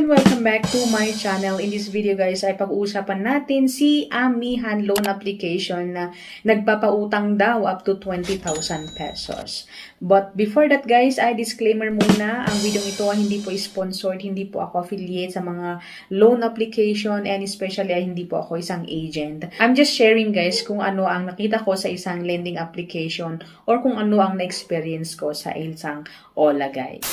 Welcome back to my channel. In this video guys ay pag-uusapan natin si Amihan loan application na nagpapautang daw up to 20,000 pesos. But before that guys ay disclaimer muna, ang video ito ay hindi po sponsored, hindi po ako affiliate sa mga loan application and especially ay hindi po ako isang agent. I'm just sharing guys kung ano ang nakita ko sa isang lending application or kung ano ang na-experience ko sa isang OLA guys.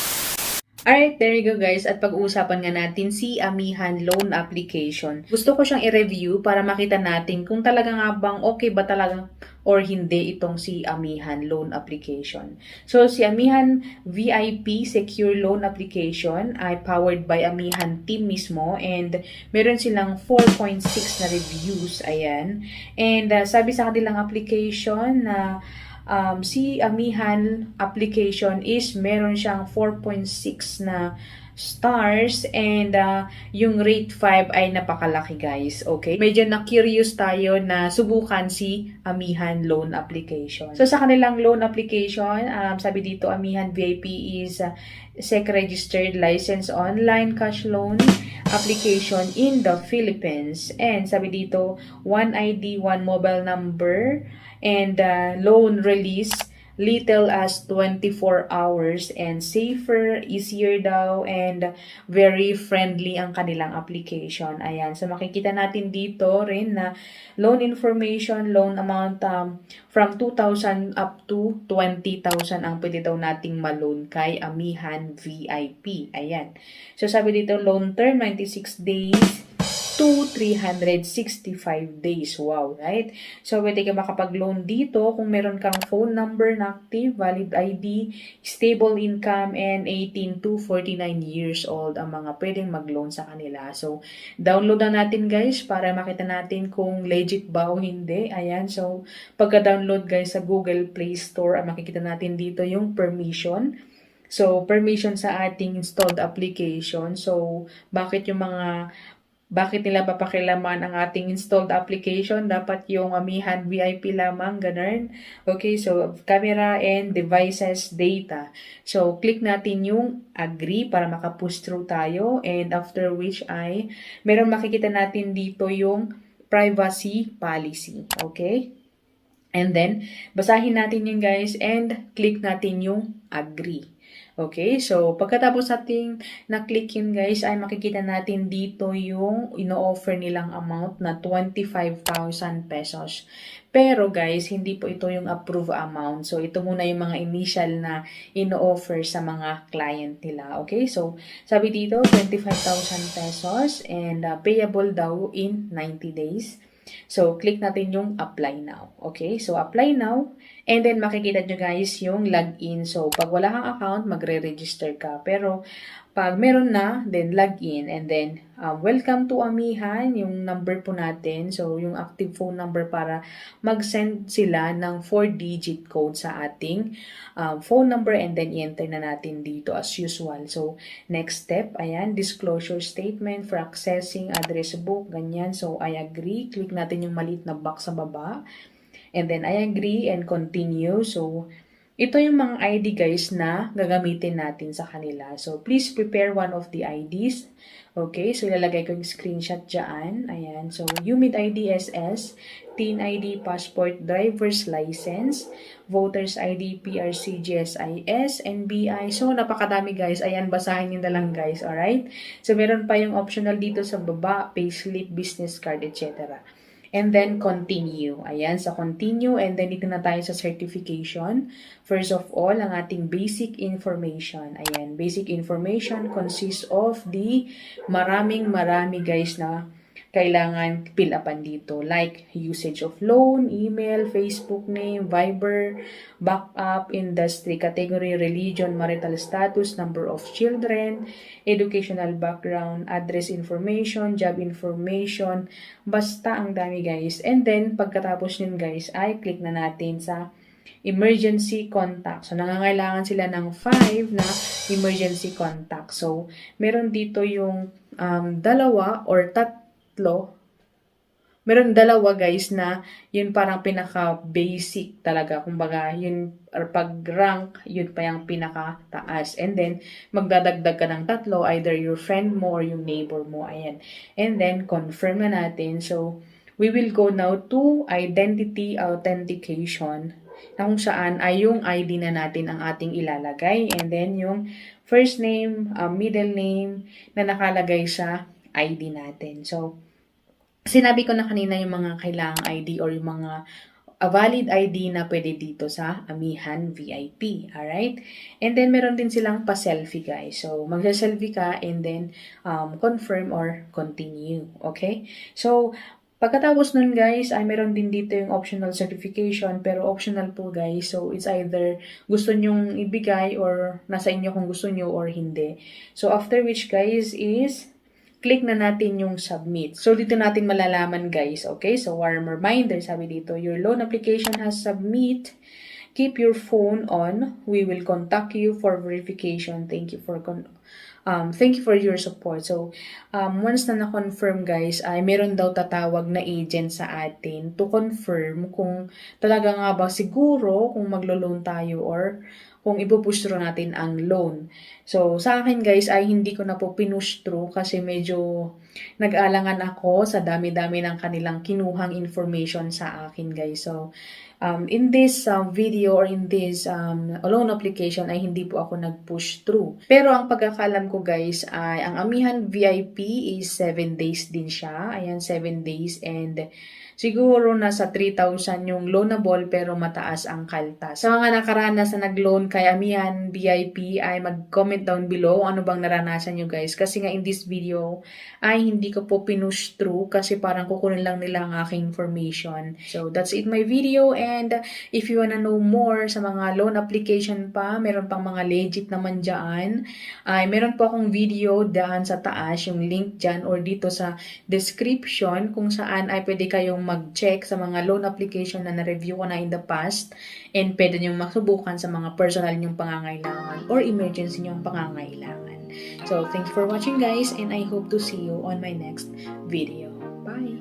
Alright, there you go guys. At pag-uusapan nga natin si Amihan Loan Application. Gusto ko siyang i-review para makita natin kung talaga nga bang okay ba talaga or hindi itong si Amihan Loan Application. So, si Amihan VIP Secure Loan Application ay powered by Amihan team mismo and meron silang 4.6 na reviews. Ayan. And sabi sa kanilang application na si Amihan application is meron siyang 4.6 na stars and yung rate 5 ay napakalaki guys. Okay? Medyo na-curious tayo na subukan si Amihan loan application. So sa kanilang loan application, sabi dito Amihan VIP is SEC registered licensed online cash loan application in the Philippines. And sabi dito, one ID, one mobile number, and loan release little as 24 hours and safer, easier daw, and very friendly ang kanilang application. Ayan. So, makikita natin dito rin na loan information, loan amount from 2,000 up to 20,000 ang pwede daw nating ma-loan kay Amihan VIP. Ayan. So, sabi dito, loan term 96 days to 365 days. Wow, right? So, pwede ka makapag-loan dito kung meron kang phone number na active, valid ID, stable income, and 18 to 49 years old ang mga pwedeng mag-loan sa kanila. So, download na natin guys para makita natin kung legit ba o hindi. Ayan, so, pagka-download guys sa Google Play Store, makikita natin dito yung permission. So, permission sa ating installed application. So, bakit nila papakilaman ang ating installed application? Dapat yung Amihan VIP lamang, ganun. Okay, so camera and devices data. So, click natin yung agree para makapush through tayo. And after which ay, meron makikita natin dito yung privacy policy. Okay? And then, basahin natin yung guys and click natin yung agree. Okay, so pagkatapos nating na-click yun guys, ay makikita natin dito yung ino-offer nilang amount na 25,000 pesos. Pero guys, hindi po ito yung approve amount. So ito muna yung mga initial na ino-offer sa mga client nila. Okay, so sabi dito 25,000 pesos and payable daw in 90 days. So, click natin yung apply now. Okay? So, apply now. And then, makikita nyo guys yung login. So, pag wala kang account, magre-register ka. Pero, pag meron na, then login. And then, welcome to Amihan, yung number po natin. So, yung active phone number para mag-send sila ng 4-digit code sa ating phone number. And then, i-enter na natin dito as usual. So, next step, ayan, disclosure statement for accessing address book, ganyan. So, I agree. Click natin yung maliit na box sa baba. And then, I agree and continue. So, ito yung mga ID guys na gagamitin natin sa kanila. So, please prepare one of the IDs. Okay, so ilalagay ko yung screenshot dyan. Ayan, so UMID ID SS, Teen ID, Passport, Driver's License, Voters ID, PRC, GSIS, NBI. So, napakadami guys. Ayan, basahin nyo na lang guys. Alright? So, meron pa yung optional dito sa baba, payslip, business card, etc. And then, continue. Ayan, sa continue. And then, dito na tayo sa certification. First of all, ang ating basic information. Ayan, basic information consists of the marami guys na kailangan fill upan dito. Like, usage of loan, email, Facebook name, Viber, backup, industry, category, religion, marital status, number of children, educational background, address information, job information, basta ang dami guys. And then, pagkatapos yun guys, ay click na natin sa emergency contact. So, nangangailangan sila ng 5 na emergency contact. So, meron dito yung dalawa or tatlo Meron dalawa guys na yun parang pinaka-basic talaga. Kumbaga, yun pag-rank, yun pa yung pinaka-taas. And then, magdadagdag ka ng tatlo, either your friend mo or yung neighbor mo. Ayan. And then, confirm na natin. So, we will go now to identity authentication na kung saan ay yung ID na natin ang ating ilalagay. And then, yung first name, middle name na nakalagay sa ID natin. So, sinabi ko na kanina yung mga kailangang ID or yung mga valid ID na pwede dito sa Amihan VIP. Alright? And then, meron din silang pa-selfie, guys. So, magsa-selfie ka and then confirm or continue. Okay? So, pagkatapos nun, guys, ay meron din dito yung optional certification. Pero optional po, guys. So, it's either gusto nyong ibigay or nasa inyo kung gusto nyo or hindi. So, after which, guys, is click na natin yung submit. So, dito natin malalaman, guys. Okay? So, warm reminder, sabi dito, your loan application has submit. Keep your phone on. We will contact you for verification. Thank you for your support. So, once na na-confirm, guys, ay meron daw tatawag na agent sa atin to confirm kung talaga nga ba siguro kung maglo-loan tayo or kung ipupush through natin ang loan. So, sa akin guys ay hindi ko na po pinush through kasi medyo nag-alangan ako sa dami-dami ng kanilang kinuhang information sa akin guys. So, in this video or in this loan application ay hindi po ako nag-push through. Pero ang pagkakalam ko guys ay ang Amihan VIP is 7 days din siya. Ayan, 7 days and siguro nasa 3,000 yung loanable pero mataas ang kaltas. Sa mga nakaranas na nag-loan kay Amihan VIP ay mag-comment down below ano bang naranasan nyo guys. Kasi nga in this video ay hindi ko po pinush through kasi parang kukunin lang nila ang aking information. So that's it my video and if you wanna know more sa mga loan application pa, meron pang mga legit naman dyan. Ay meron po akong video dyan sa taas, yung link dyan or dito sa description kung saan ay pwede kayong mag-check sa mga loan application na na-review ko na in the past and pwede nyo masubukan sa mga personal nyong pangangailangan or emergency nyong pangangailangan. So, thank you for watching guys and I hope to see you on my next video. Bye!